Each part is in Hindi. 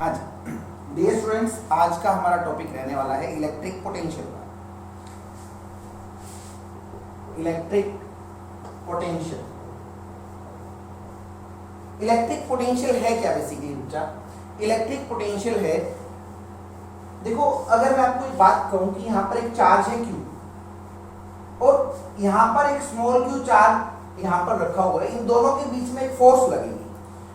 हाँ जी डियर स्टूडेंट्स, आज का हमारा टॉपिक रहने वाला है इलेक्ट्रिक पोटेंशियल का। इलेक्ट्रिक पोटेंशियल इलेक्ट्रिक पोटेंशियल है क्या बेसिकली बच्चा? इलेक्ट्रिक पोटेंशियल है, देखो अगर मैं आपको एक बात कहूं कि यहाँ पर एक चार्ज है Q और यहाँ पर एक स्मॉल q चार्ज यहाँ पर रखा हुआ है, इन दोनों के बीच में एक फोर्स लगेगी।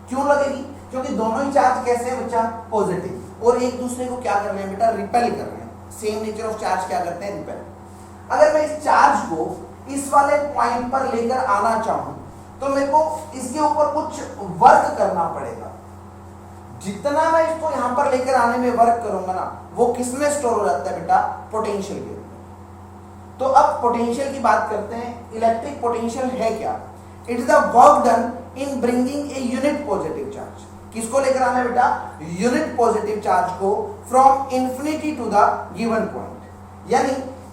क्यों लगेगी? क्योंकि दोनों ही चार्ज कैसे हैं बच्चा? पॉजिटिव, और एक दूसरे को क्या कर रहे हैं बेटा? रिपेल कर रहे हैं। सेम नेचर ऑफ चार्ज क्या करते हैं? रिपेल। अगर मैं इस चार्ज को इस वाले पॉइंट पर लेकर आना चाहूं तो मेरे को इसके ऊपर कुछ वर्क करना पड़ेगा। जितना मैं इसको यहां पर लेकर आने में वर्क करूंगा ना, वो किसमें स्टोर हो जाता है बेटा? पोटेंशियल के। तो अब पोटेंशियल की बात करते हैं। इलेक्ट्रिक पोटेंशियल है क्या? It is the work done in bringing a unit positive charge. किसको लेकर आना है बेटा? यूनिट पॉजिटिव चार्ज को from infinity to the given point. यानी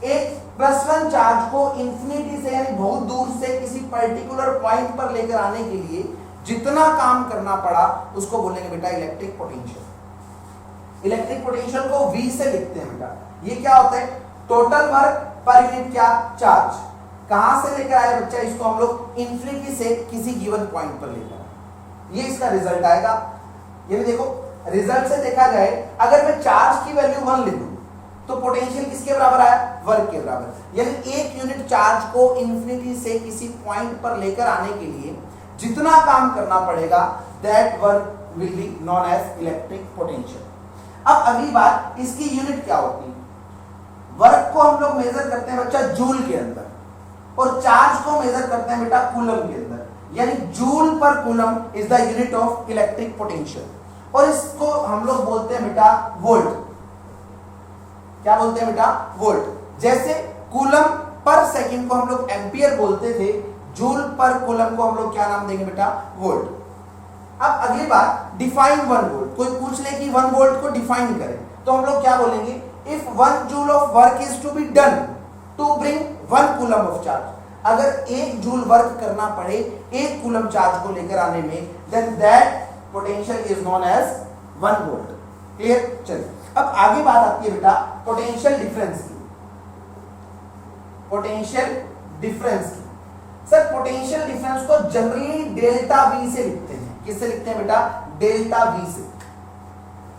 एक +1 चार्ज को इंफिनिटी से यानी बहुत दूर से किसी पर्टिकुलर पॉइंट पर लेकर आने के लिए जितना काम करना पड़ा उसको बोलेंगे बेटा इलेक्ट्रिक पोटेंशियल। इलेक्ट्रिक पोटेंशियल को V से लिखते हैं बेटा। ये क्या होता है? टोटल वर्क पर यूनिट क्या? चार्ज। कहां से लेकर आए बच्चा? इसको हम लोग इंफिनिटी से किसी गिवन पॉइंट पर लेकर आए, ये इसका रिजल्ट आएगा। ये देखो रिजल्ट से देखा जाए, अगर मैं चार्ज की वैल्यू 1 लिखूं तो पोटेंशियल किसके बराबर आया? वर्क के बराबर। यानी एक यूनिट चार्ज को इंफिनिटी से किसी पॉइंट पर लेकर आने के लिए जितना काम करना पड़ेगा that work will be known as electric potential. अब अगली बात, इसकी यूनिट क्या होती है? वर्क को हम लोग मेजर करते हैं बच्चा जूल के अंदर, और चार्ज को मेजर करते हैं बेटा कूलम के अंदर। यानी जूल पर coulomb is the unit of electric potential, और इसको हम लोग बोलते हैं बेटा वोल्ट। क्या बोलते हैं बेटा? वोल्ट। जैसे कूलम पर सेकंड को हम लोग एम्पियर बोलते थे, जूल पर कूलम को हम लोग क्या नाम देंगे बेटा? वोल्ट। अब अगली बात, डिफाइन 1 वोल्ट। कोई पूछ ले कि 1 वोल्ट को डिफाइन करें तो हम लोग क्या बोलेंगे? If 1 joule of work is to be done to bring 1 coulomb of charge. अगर 1 जूल वर्क करना पड़े 1 कूलम चार्ज को लेकर आने में, then that potential is known as 1 volt. Clear? चलिए अब आगे बात आती है बेटा पोटेंशियल डिफरेंस की। पोटेंशियल डिफरेंस की सर, पोटेंशियल डिफरेंस को जनरली डेल्टा V से लिखते हैं। किससे लिखते हैं बेटा? डेल्टा V से।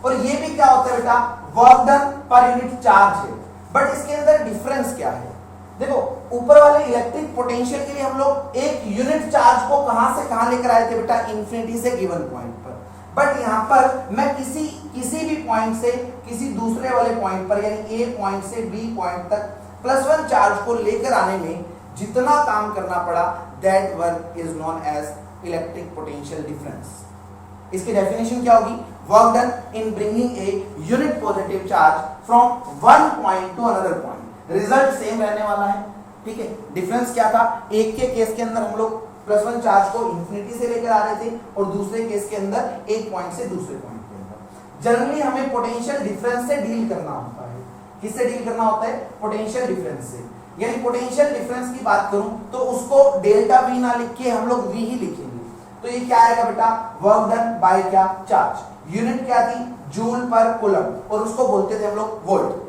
और ये भी क्या होता है बेटा? Work done per unit charge है। बट इसके अंदर डिफरेंस क्या है? देखो ऊपर वाले इलेक्ट्रिक पोटेंशियल के लिए हम लोग एक यूनिट चार्ज को कहां से कहां लेकर आए थे बेटा? इंफिनिटी से गिवन पॉइंट पर। बट यहां पर मैं किसी भी पॉइंट से किसी दूसरे वाले पॉइंट पर यानी A पॉइंट से B पॉइंट तक +1 चार्ज को लेकर आने में जितना काम करना पड़ा that work is known as electric potential difference. इसकी डेफिनेशन क्या होगी? Work done in bringing a unit positive charge from 1 point to another point. Result same रहने वाला है, ठीक है। डिफरेंस क्या था? एक के केस के अंदर हम लोग +1 चार्ज को इंफिनिटी से लेकर आ रहे थे, और दूसरे केस के अंदर एक पॉइंट से दूसरे पॉइंट के अंदर। जनरली हमें पोटेंशियल डिफरेंस से डील करना होता है। किससे डील करना होता है? पोटेंशियल डिफरेंस से। यानी पोटेंशियल डिफरेंस की बात करूं तो उसको डेल्टा V ना लिख के हम लोग V ही लिखेंगे। तो ये क्या आएगा बेटा? वर्क डन बाय क्या? चार्ज। यूनिट क्या थी? जूल पर कूलम, और उसको बोलते थे हम लोग वोल्ट।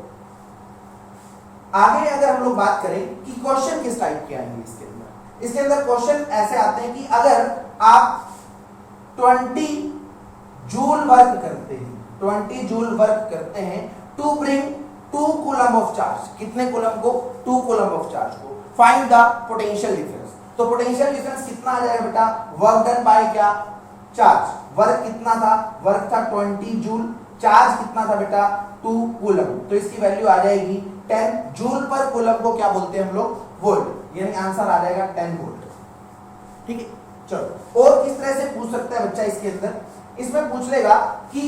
आगे अगर हम लोग बात करें कि क्वेश्चन किस टाइप के आएंगे इसके अंदर क्वेश्चन ऐसे आते हैं कि अगर आप 20 जूल वर्क करते हैं, 20 जूल वर्क करते हैं to bring 2 coulomb of charge. कितने कूलम को? 2 कूलम ऑफ चार्ज को। Find the potential difference. तो पोटेंशियल डिफरेंस कितना आ जाएगा बेटा? वर्क डन बाय क्या? चार्ज। वर्क कितना था? वर्क था 20 जूल, चार्ज कितना था बेटा? 2 कूलम। तो इसकी वैल्यू आ जाएगी 10 जूल पर कूलम को क्या बोलते हैं हम लोग? वोल्ट। यानी आंसर आ जाएगा 10 वोल्ट। ठीक है, चलो और किस तरह से पूछ सकता है बच्चा इसके अंदर? इसमें पूछ लेगा कि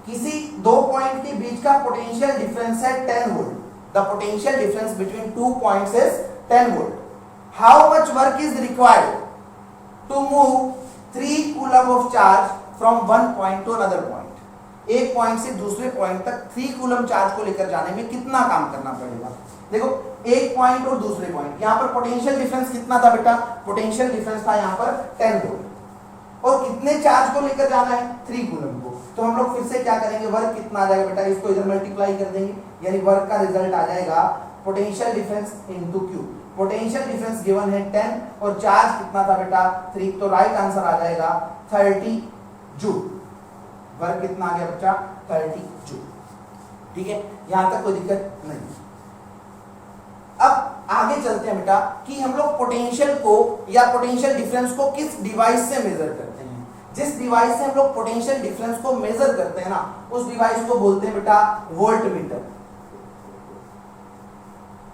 किसी 2 पॉइंट के बीच का पोटेंशियल डिफरेंस है 10 volt. The potential difference between 2 points is 10 volt. How much work is required to move 3 coulomb of charge from 1 point to another point. एक पॉइंट से दूसरे पॉइंट तक 3 कूलम चार्ज को लेकर जाने में कितना काम करना पड़ेगा? देखो एक पॉइंट और दूसरे पॉइंट, यहां पर पोटेंशियल डिफरेंस कितना था बेटा? पोटेंशियल डिफरेंस था यहां पर 10 वोल्ट, और कितने चार्ज को लेकर जाना है? 3 कूलम को। तो हम लोग फिर से क्या करेंगे, वर्क कितना आ जाएगा बेटा, इसको इधर मल्टीप्लाई कर देंगे, यानी वर्क का रिजल्ट आ जाएगा potential difference into Q. Potential difference given है 10 और चार्ज कितना था बेटा 3, तो राइट आंसर आ जाएगा 30 जूल। वर्क कितना आ गया बच्चा 30 जूल। ठीक है, यहां तक कोई दिक्कत नहीं। अब आगे चलते हैं बेटा कि हम लोग पोटेंशियल को या पोटेंशियल डिफरेंस को किस डिवाइस से मेजर करते हैं। जिस डिवाइस से हम लोग पोटेंशियल डिफरेंस को मेजर करते हैं ना, उस डिवाइस को बोलते हैं बेटा वोल्टमीटर।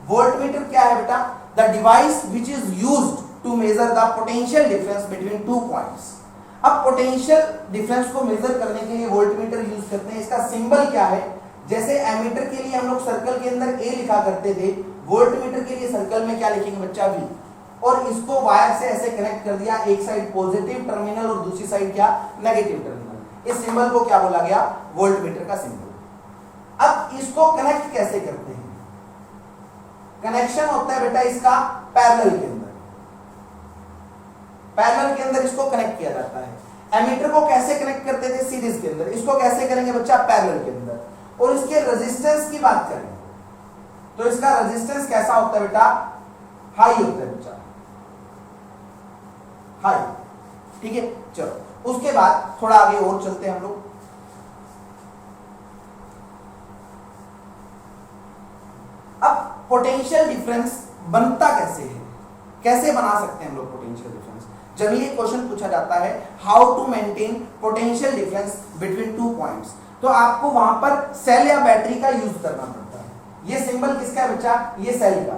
वोल्टमीटर क्या है बेटा, the device which is used to measure the potential difference between two points. अब पोटेंशियल डिफरेंस को मेजर करने के लिए वोल्टमीटर यूज करते हैं। इसका सिंबल क्या है, जैसे एमीटर के लिए हम लोग सर्कल के अंदर ए लिखा करते थे, वोल्टमीटर के लिए सर्कल में क्या लिखेंगे बच्चा वी, और इसको वायर से ऐसे कनेक्ट कर दिया, एक साइड पॉजिटिव टर्मिनल और दूसरी साइड क्या नेगेटिव टर्मिनल। इस सिंबल को क्या बोला गया, वोल्टमीटर का सिंबल। अब इसको कनेक्ट कैसे करते हैं, कनेक्शन होता है बेटा इसका पैरेलल के अंदर, पैरेलल के अंदर इसको कनेक्ट किया जाता है। एमीटर को कैसे कनेक्ट करते थे, सीरीज के अंदर, इसको कैसे करेंगे बच्चा पैरेलल के अंदर। और इसके रेजिस्टेंस की बात करें तो इसका रेजिस्टेंस कैसा होता है बेटा, हाई होता है बच्चा, हाई। ठीक है, चलो उसके बाद थोड़ा आगे और चलते हैं हम लोग। अब पोटेंशियल डिफरेंस बनता कैसे है, कैसे बना सकते हैं हम लोग पोटेंशियल डिफरेंस। जब ये क्वेश्चन पूछा जाता है how to maintain potential difference between two points, तो आपको वहां पर सेल या बैटरी का यूज करना पड़ता है। ये सिंबल किसका है बच्चा, ये सेल का,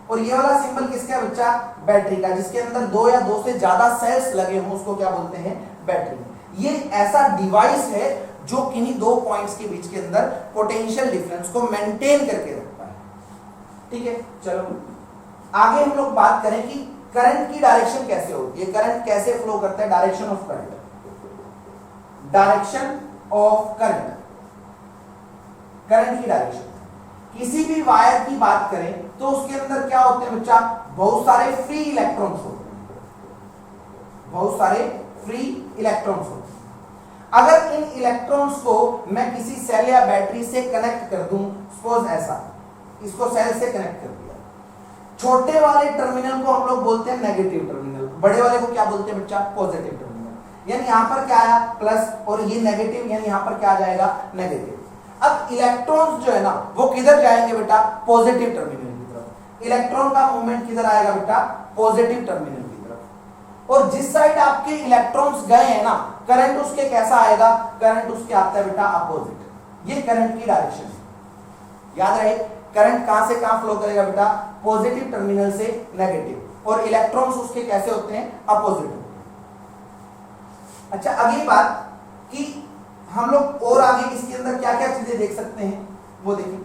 और ये वाला सिंबल किसका है बच्चा, बैटरी का। जिसके अंदर दो या दो से ज्यादा सेल्स लगे हों उसको क्या बोलते हैं, बैटरी। ये ऐसा डिवाइस है जो किन्हीं दो पॉइंट्स के बीच के अंदर पोटेंशियल डिफरेंस को मेंटेन करके रखता है। ठीक है, चलो आगे हम लोग बात करें कि करंट की डायरेक्शन कैसे होती है, करंट कैसे फ्लो करता है, direction of current, direction of current, current की डायरेक्शन। किसी भी वायर की बात करें तो उसके अंदर क्या होते हैं बच्चा, बहुत सारे फ्री इलेक्ट्रॉन्स होते हैं, बहुत सारे फ्री इलेक्ट्रॉन्स होते हैं। अगर इन इलेक्ट्रॉन्स को मैं किसी सेल या बैटरी से कनेक्ट कर दूं, सपोज ऐसा, इसको सेल से कनेक्ट कर दिया, छोटे वाले टर्मिनल को हम लोग बोलते हैं नेगेटिव टर्मिनल, बड़े वाले को क्या बोलते हैं बच्चा, पॉजिटिव टर्मिनल। यानी यहां पर क्या आया प्लस, और ये नेगेटिव, यानी यहां पर क्या आ जाएगा नेगेटिव। अब इलेक्ट्रॉन्स जो है ना वो किधर जाएंगे बेटा, पॉजिटिव टर्मिनल की तरफ। इलेक्ट्रॉन का मूवमेंट किधर आएगा बेटा, पॉजिटिव टर्मिनल की तरफ। और जिस साइड आपके इलेक्ट्रॉन्स गए हैं ना, करंट उसके कैसा आएगा, करंट उसके आता है बेटा अपोजिट। ये करंट की डायरेक्शन है। याद रहे, करंट कहां से कहां फ्लो करेगा बेटा, पॉजिटिव टर्मिनल से नेगेटिव, और इलेक्ट्रॉन्स उसके कैसे होते हैं, अपोजिट होते हैं। अच्छा, अगली बात कि हम लोग और आगे इसके अंदर क्या क्या चीजें देख सकते हैं, वो देखिए।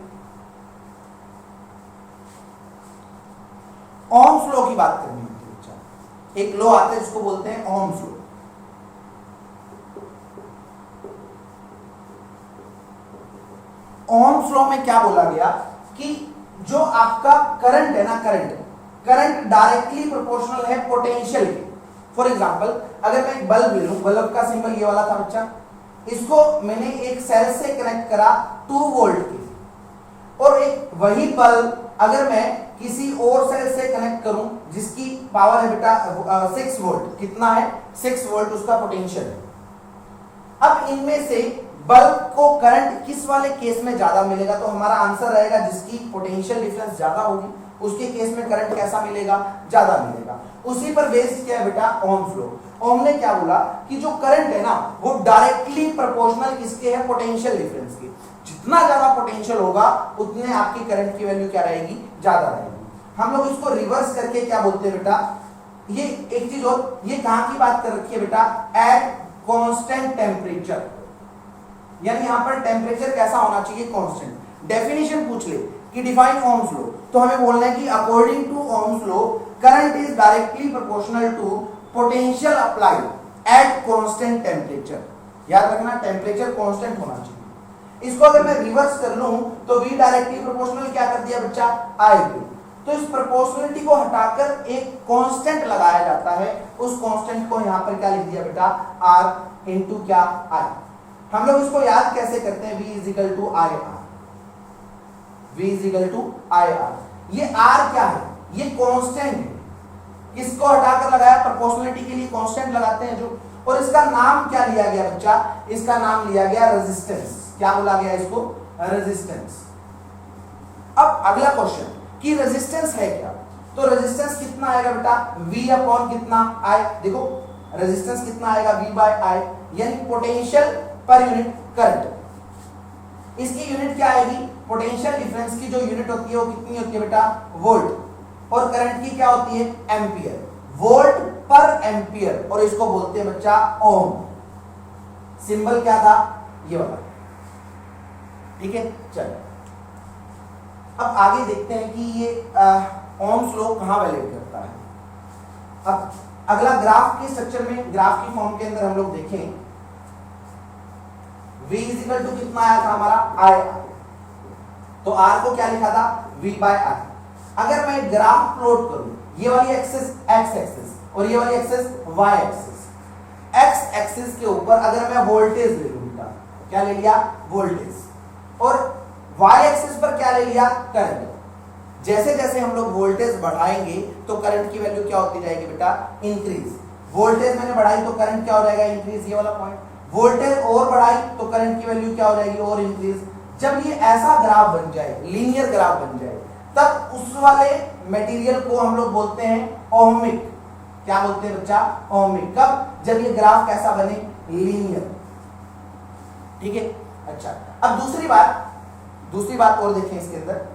ओम्स लॉ की बात करनी होती है बच्चा। एक लॉ आता है जिसको बोलते हैं ओम्स लॉ। ओम्स लॉ में क्या बोला गया कि जो आपका करंट है ना, करंट डायरेक्टली प्रोपोर्शनल है पोटेंशियल के। फॉर एग्जांपल, अगर मैं एक बल्ब ले लूं, बल्ब का सिंबल ये वाला था बच्चा, इसको मैंने एक सेल से कनेक्ट करा 2 वोल्ट की, और एक वही बल्ब अगर मैं किसी और सेल से कनेक्ट करूं जिसकी पावर है बेटा 6 वोल्ट, कितना है 6 वोल्ट उसका पोटेंशियल है। अब इनमें से बल्ब को करंट किस वाले केस में ज्यादा मिलेगा, तो हमारा आंसर रहेगा जिसकी पोटेंशियल डिफरेंस ज्यादा होगी उसके केस में करंट कैसा मिलेगा, ज्यादा मिलेगा। उसी पर बेस्ड क्या है बेटा, ओम्स लॉ। ओम ने क्या बोला कि जो करंट है ना वो डायरेक्टली प्रोपोर्शनल किसके है, पोटेंशियल डिफरेंस के। जितना ज्यादा पोटेंशियल होगा उतने आपकी करंट की वैल्यू क्या रहेगी, ज्यादा रहेगी। हम लोग इसको रिवर्स करके क्या बोलते हैं बेटा, ये एक चीज और, ये कहां की बात कर रखी है बेटा, एट कांस्टेंट टेम्परेचर। यानी यहां पर टेम्परेचर कैसा होना चाहिए, कांस्टेंट। डेफिनेशन पूछ ले कि डिफाइन ओम्स लॉ, तो हमें बोलना है कि according to Ohm's law current is directly proportional to potential applied at constant temperature. याद रखना, टेम्परेचर कांस्टेंट होना चाहिए। इसको अगर मैं रिवर्स कर लूं तो V डायरेक्टली प्रोपोर्शनल क्या कर दिया बच्चा, I के। तो इस प्रोपोर्शनलिटी को हटाकर एक कांस्टेंट लगाया जाता है, उस कांस्टेंट को यहां पर क्या लिख दिया बेटा, R इंटू क्या I। हम लोग इसको याद कैसे करते हैं, V is equal to I R, V is equal to I R. ये R क्या है, ये कांस्टेंट है, किसको हटाकर लगाया, प्रोपोर्शनलिटी के लिए कांस्टेंट लगाते हैं जो, और इसका नाम क्या लिया गया बच्चा, इसका नाम लिया गया रेजिस्टेंस। क्या बोला गया इसको, रेजिस्टेंस। अब अगला क्वेश्चन कि रेजिस्टेंस है क्या, तो रेजिस्टेंस कितना आएगा बेटा, V अपॉन कितना I। देखो रेजिस्टेंस कितना आएगा, V बाय I, यानी पोटेंशियल पर यूनिट करंट। इसकी यूनिट क्या आएगी, पोटेंशियल डिफरेंस की जो यूनिट होती है वो कितनी होती है बेटा, वोल्ट, और करंट की क्या होती है, एम्पियर, वोल्ट पर एम्पियर, और इसको बोलते हैं बच्चा ओम। सिंबल क्या था, ये वाला, ठीक है। चलो अब आगे देखते हैं कि ये ओम्स लॉ कहां वैलिड करता है। अब अगला ग्राफ के स्ट्रक्चर में, ग्राफ की फॉर्म के अंदर हम लोग देखें, V इज इक्वल टू कितना आया था हमारा, आई, तो R को क्या लिखा था, V बाय I। अगर मैं ग्राफ प्लॉट करूं, ये वाली एक्सिस x एक्सिस और ये वाली axis y axis, x axis के ऊपर अगर मैं वोल्टेज ले लूंगा, क्या ले लिया, वोल्टेज, और y एक्सिस पर क्या ले लिया, करंट। जैसे जैसे हम लोग वोल्टेज बढ़ाएंगे तो करंट की वैल्यू क्या होती जाएगी बेटा, इंक्रीज। वोल्टेज मैंने बढ़ाई तो करंट क्या हो जाएगा, इंक्रीज, ये वाला पॉइंट। वोल्टेज और बढ़ाई तो करंट की वैल्यू क्या हो जाएगी, और इंक्रीज। जब ये ऐसा ग्राफ बन जाए, लीनियर ग्राफ बन जाए, तब उस वाले मटेरियल को हम लोग बोलते हैं ओहमिक। क्या बोलते हैं बच्चा, ओहमिक। कब, जब ये ग्राफ कैसा बने, लीनियर, ठीक है। अच्छा, अब दूसरी बात और देखें इसके अंदर।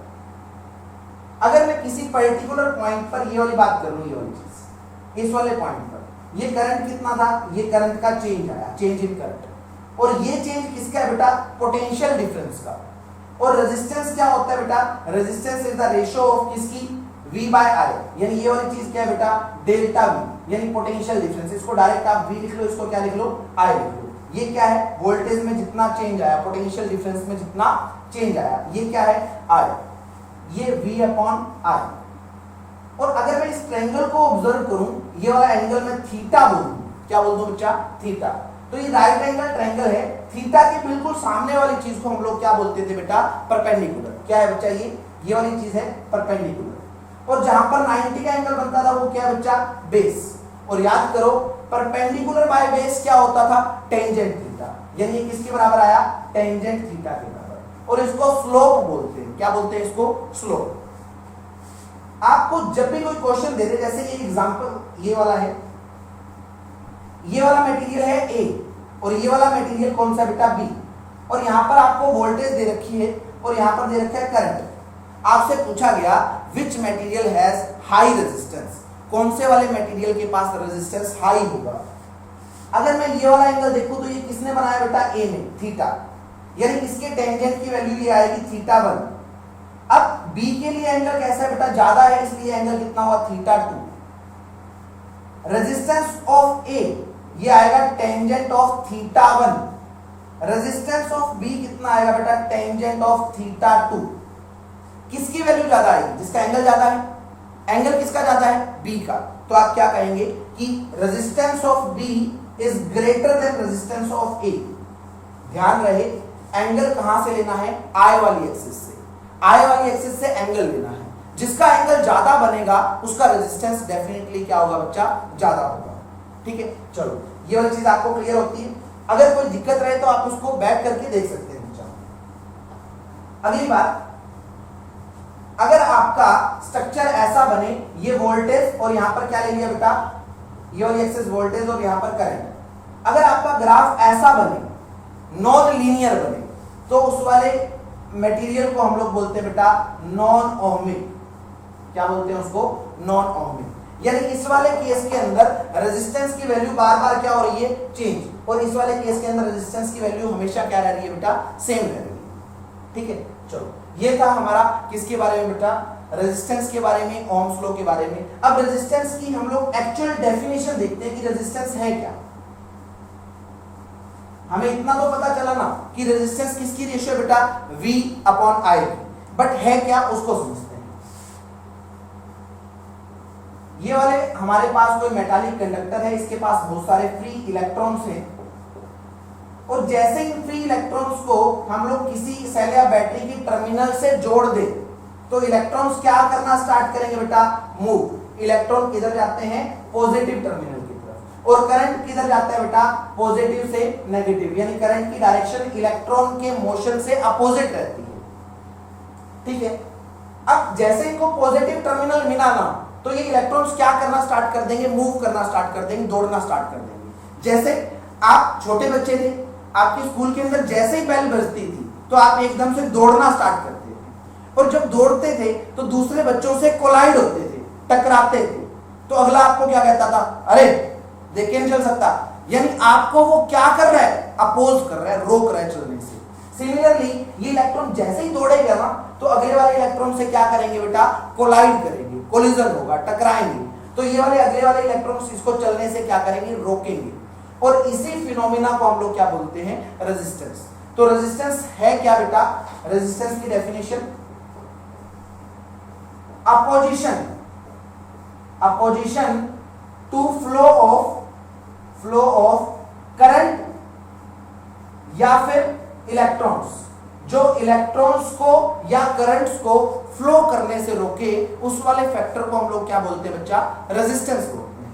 अगर मैं किसी पर्टिकुलर पॉइंट पर ये वाली बात करूं, ये वाली चीज, इस वाले पॉइंट पर ये करंट कितना था, ये करंट का चेंज आया, चेंज इन करंट, और ये चेंज किसका है बेटा, पोटेंशियल डिफरेंस का। और रेजिस्टेंस क्या होता है बेटा, resistance is the ratio of किसकी, V बाय I, यानी ये वाली चीज क्या है बेटा, डेल्टा V, यानी पोटेंशियल डिफरेंस। इसको डायरेक्ट आप V लिख लो, इसको क्या लिख लो, I लिख लो। ये क्या है, वोल्टेज में जितना चेंज आया, पोटेंशियल डिफरेंस में जितना चेंज आया, ये क्या है, I, ये V अपॉन I। और अगर मैं इस ट्रायंगल को ऑब्जर्व करूं, ये वाला एंगल मैं थीटा बोलूं, क्या बोल दूं बच्चा, थीटा, तो ये राइट एंगल ट्रायंगल है, थीटा के बिल्कुल सामने वाली चीज को हम लोग क्या बोलते थे बेटा, परपेंडिकुलर। क्या है बच्चा, ये वाली चीज है परपेंडिकुलर। और जहां पर 90 का एंगल बनता था वो क्या है बच्चा, बेस। और याद करो, परपेंडिकुलर बाय बेस क्या होता था, टेंजेंट थीटा, यानी ये किसके बराबर आया, टेंजेंट थीटा के बराबर। और इसको स्लोप बोलते हैं, क्या बोलते हैं इसको, स्लोप। आपको जब भी कोई क्वेश्चन दे दे, जैसे ये एग्जांपल ये वाला है, ये वाला मटेरियल है A और ये वाला मटेरियल कौन सा बेटा, B, और यहां पर आपको वोल्टेज दे रखी है और यहां पर दे रखा है करंट। आपसे पूछा गया which material has high resistance, कौन से वाले मटेरियल के पास रेजिस्टेंस हाई होगा। अगर मैं ये वाला एंगल देखूं तो ये किसने बनाया बेटा, A ने, थीटा, यानी इसके टेंजेंट की वैल्यू ये आएगी थीटा 1। अब B के लिए एंगल कैसा है बेटा, ज्यादा है, इसलिए एंगल कितना हुआ, थीटा 2। रेजिस्टेंस ऑफ A ये आएगा tangent of theta 1। Resistance of B कितना आएगा बेटा, टेंजेंट ऑफ थीटा 2। किसकी वैल्यू ज्यादा आएगी, जिसका एंगल ज्यादा है। एंगल किसका ज्यादा है, B का। तो आप क्या कहेंगे कि resistance of B is greater than resistance of A। ध्यान रहे, एंगल कहां से लेना है, I वाली एक्सिस से। I वाली एक्सिस से एंगल लेना है, जिसका एंगल ज्यादा बनेगा उसका रेजिस्टेंस डेफिनेटली क्या होगा बच्चा, ज्यादा होगा। ठीक है, चलो ये वाली चीज आपको क्लियर होती है। अगर कोई दिक्कत रहे तो आप उसको बैक करके देख सकते हैं बच्चा। अगली बात, अगर आपका स्ट्रक्चर ऐसा बने, ये वोल्टेज और यहां पर क्या ले लिया बेटा, ये वाली एक्सिस वोल्टेज और यहां पर करंट। अगर आपका ग्राफ ऐसा बने, नॉन लीनियर बने, तो उस वाले मटेरियल को हम लोग बोलते हैं बेटा नॉन ओहमिक। क्या बोलते हैं उसको, नॉन ओहमिक। यानी इस वाले केस के अंदर रेजिस्टेंस की वैल्यू बार बार क्या हो रही है, चेंज, और इस वाले केस के अंदर रेजिस्टेंस की वैल्यू हमेशा क्या रह रही है बेटा, सेम रह रही है। ठीक है, चलो ये था हमारा किसके बारे में बेटा, रेजिस्टेंस के बारे में, ओम्स लॉ के बारे में। अब रेजिस्टेंस की हम लोग एक्चुअल डेफिनेशन देखते हैं कि रेजिस्टेंस है क्या। हमें इतना तो पता चला ना कि रेजिस्टेंस किसकी रेशियो बेटा, V अपॉन I, बट है क्या उसको समझते हैं। ये वाले हमारे पास कोई मेटालिक कंडक्टर है, इसके पास बहुत सारे फ्री इलेक्ट्रॉन्स हैं। और जैसे इन फ्री इलेक्ट्रॉन्स को हम लोग किसी सेल या बैटरी की टर्मिनल से जोड़ दे तो इलेक्ट्रॉन्स क्या करना स्टार्ट करेंगे बेटा, मूव। इलेक्ट्रॉन किधर जाते हैं, पॉजिटिव टर्मिनल की तरफ, और करंट किधर जाता है बेटा, पॉजिटिव से नेगेटिव, यानी करंट की डायरेक्शन इलेक्ट्रॉन के मोशन से अपोजिट रहती है। ठीक है, अब जैसे इनको पॉजिटिव टर्मिनल मिला ना तो ये इलेक्ट्रॉन्स क्या करना स्टार्ट कर देंगे, मूव करना स्टार्ट कर देंगे, दौड़ना स्टार्ट कर देंगे। जैसे आप छोटे बच्चे थे, आपके स्कूल के अंदर जैसे ही बेल बजती थी तो आप एकदम से दौड़ना स्टार्ट करते थे, और जब दौड़ते थे तो दूसरे बच्चों से कोलाइड होते थे, टकराते थे, तो अगला आपको क्या कहता था, अरे देख नहीं चल सकता, यानी आपको वो क्या कर रहा है, अपोज कर रहा है, रोक रहा है चलने से। सिमिलरली ये इलेक्ट्रॉन जैसे ही दौड़ेगा ना तो अगले वाले इलेक्ट्रॉन से क्या करेंगे बेटा, कोलाइड करेंगे, कोलिजन होगा, टकराएंगे, तो ये वाले अगले वाले इलेक्ट्रॉन्स इसको चलने से क्या करेंगे, रोकेंगे। और इसी फिनोमिना को हम लोग क्या बोलते हैं, रेजिस्टेंस। तो रेजिस्टेंस है क्या बेटा, रेजिस्टेंस की definition, opposition to flow of current या फिर इलेक्ट्रॉन्स, जो इलेक्ट्रॉन्स को या करंट्स को फ्लो करने से रोके, उस वाले फैक्टर को हम लोग क्या बोलते हैं बच्चा, रेजिस्टेंस बोलते हैं।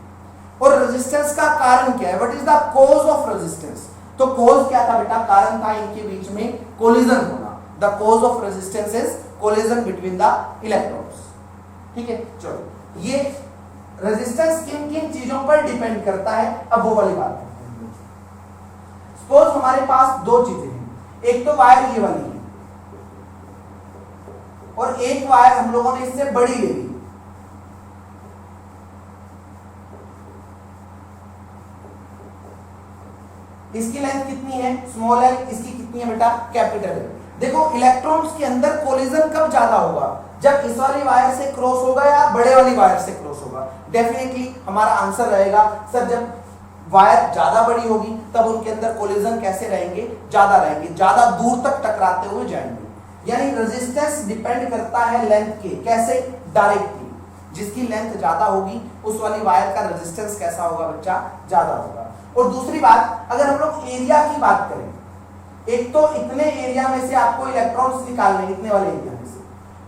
और रेजिस्टेंस का कारण क्या है, what is the cause of resistance, तो कॉज क्या था बेटा, कारण था इनके बीच में कोलिजन होना। The cause of resistance is collision between the electrons. ठीक है, चलो ये रेजिस्टेंस किन किन चीजों पर डिपेंड करता है, अब वो वाली बात है। सपोज हमारे पास दो चीजें हैं, एक तो वायर ये वाली है और एक वायर हम लोगों ने इससे बड़ी ले ली। इसकी लेंथ कितनी है, स्मॉल एल, इसकी कितनी है बेटा, कैपिटल एल। देखो इलेक्ट्रॉन्स के अंदर कोलिजन कब ज्यादा होगा, जब इस वाली वायर से क्रॉस होगा या बड़े वाली वायर से क्रॉस होगा। डेफिनेटली हमारा आंसर रहेगा सर जब वायर ज्यादा बड़ी होगी तब उनके अंदर कोलिजन कैसे रहेंगे, ज्यादा रहेंगे, ज्यादा दूर तक टकराते हुए जाएंगे। यानी रेजिस्टेंस डिपेंड करता है लेंथ के, कैसे, डायरेक्टली। जिसकी लेंथ ज्यादा होगी उस वाली वायर का रेजिस्टेंस कैसा होगा बच्चा, ज्यादा होगा। और दूसरी बात, अगर हम लोग एरिया की बात करें, एक तो इतने एरिया में से आपको इलेक्ट्रॉन्स निकालने, इतने वाले एरिया में से,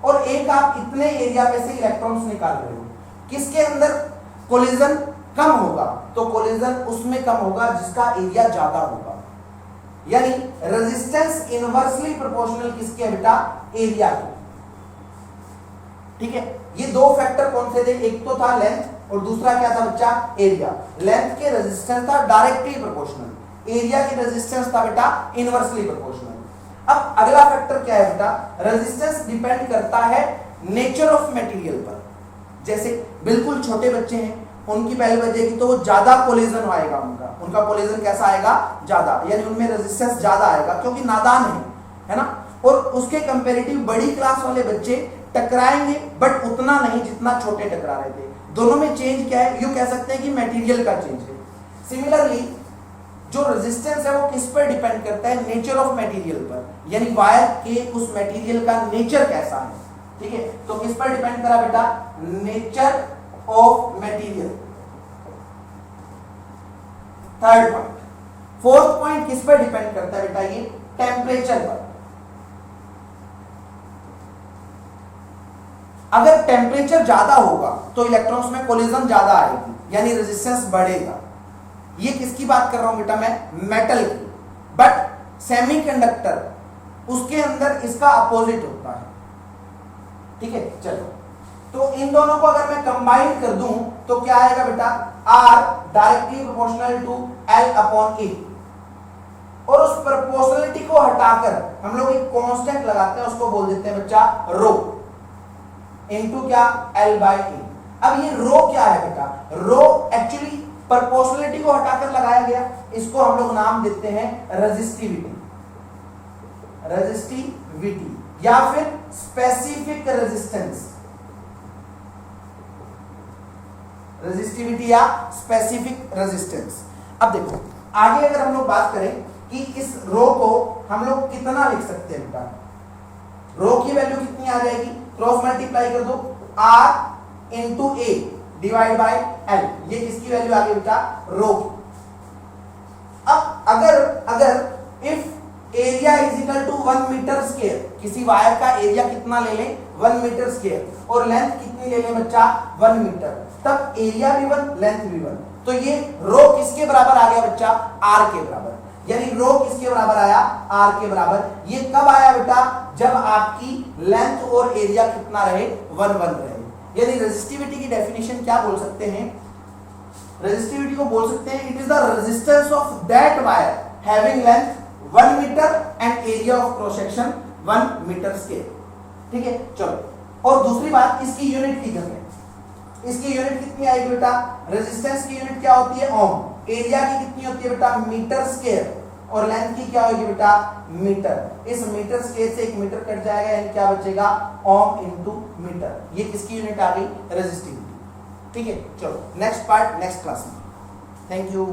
और एक आप इतने एरिया में से इलेक्ट्रॉन्स निकाल रहे हो, किसके अंदर कोलिजन कम होगा, तो कोलिजन उसमें कम होगा जिसका एरिया ज्यादा होगा। यानी रेजिस्टेंस इनवर्सली प्रोपोर्शनल किसके है बेटा, एरिया के। ठीक है, ये दो फैक्टर कौन से थे, एक तो था लेंथ और दूसरा क्या था बच्चा, एरिया। लेंथ के रेजिस्टेंस था डायरेक्टली प्रोपोर्शनल, एरिया की रेजिस्टेंस था बेटा इनवर्सली प्रोपोर्शनल। अब अगला फैक्टर क्या है बेटा, रेजिस्टेंस डिपेंड करता है नेचर ऑफ मटेरियल पर। जैसे बिल्कुल छोटे बच्चे हैं, उनकी पहली बजेगी तो वो ज्यादा कोलिजन आएगा, उनका कोलिजन कैसा आएगा, ज्यादा, यानी उनमें रेजिस्टेंस ज्यादा आएगा क्योंकि नादान है ना। और उसके कंपैरेटिव बड़ी क्लास वाले बच्चे टकराएंगे बट उतना नहीं जितना छोटे टकरा रहे थे। दोनों में चेंज क्या है, यूं कह सकते हैं कि मटेरियल का चेंज है। सिमिलरली जो रेजिस्टेंस है वो किस पर डिपेंड करता है, नेचर ऑफ मटेरियल पर, यानी वायर के उस मटेरियल का नेचर कैसा है। ठीक है, तो किस पर डिपेंड करा बेटा, nature of material. Third point, fourth point किस पर डिपेंड करता है बेटा, ये टेम्परेचर पर। अगर टेम्परेचर ज्यादा होगा तो इलेक्ट्रॉन्स में कोलिजन ज्यादा आएगी, यानी रेजिस्टेंस बढ़ेगा। ये किसकी बात कर रहा हूं बेटा मैं, मेटल की। बट सेमीकंडक्टर उसके अंदर इसका अपोजिट होता है। ठीक है, चलो तो इन दोनों को अगर मैं कंबाइन कर दूं तो क्या आएगा बेटा, R directly proportional to L upon E। और उस प्रोपोर्शनलिटी को हटाकर हम लोग एक कांस्टेंट लगाते हैं, उसको बोल देते हैं बच्चा रो, इनटू क्या, L बाई E। अब ये रो क्या है बेटा, रो एक्चुअली प्रोपोर्शनलिटी को हटाकर लगाया गया, इसको हम लोग नाम देते हैं रेजिस्टिविटी, रेजिस्टिविटी या फिर स्पेसिफिक रेजिस्टेंस, रेजिस्टिविटी या स्पेसिफिक रेजिस्टेंस। अब देखो आगे अगर हम लोग बात करें कि इस रो को हम लोग कितना लिख सकते हैं बेटा, रो की वैल्यू कितनी आ जाएगी, क्रॉस मल्टीप्लाई कर दो, R into A divide by L. ये किसकी वैल्यू आ गई बेटा, रो की। अब अगर if area is equal to 1 metre square, किसी वायर का एरिया कितना ले लें 1 मीटर स्क्वायर और लेंथ कितनी ले लें बच्चा 1 मीटर, तब एरिया भी 1 लेंथ भी 1। तो ये रो किसके बराबर आ गया बच्चा r के बराबर, यानी रो किसके बराबर आया r के बराबर। ये कब आया बेटा जब आपकी लेंथ और एरिया कितना रहे 1 1 रहे। यानी रेजिस्टिविटी की डेफिनेशन क्या बोल सकते हैं, रेजिस्टिविटी को बोल सकते हैं it is the resistance of that wire having length 1 metre and area of cross section 1 metre square. ठीक है चलो, और दूसरी बात इसकी यूनिट की करते हैं। इसकी यूनिट कितनी आएगी बेटा, रेजिस्टेंस की यूनिट क्या होती है ओम, एरिया की कितनी होती है बेटा मीटर स्क्वायर और लेंथ की क्या होगी बेटा मीटर। इस मीटर स्क्वायर से 1 मीटर कट जाएगा यानी क्या बचेगा ओम इनटू मीटर। ये किसकी यूनिट आ गई रेजिस्टिविटी। ठीक है चलो नेक्स्ट पार्ट नेक्स्ट क्लास में। Thank you.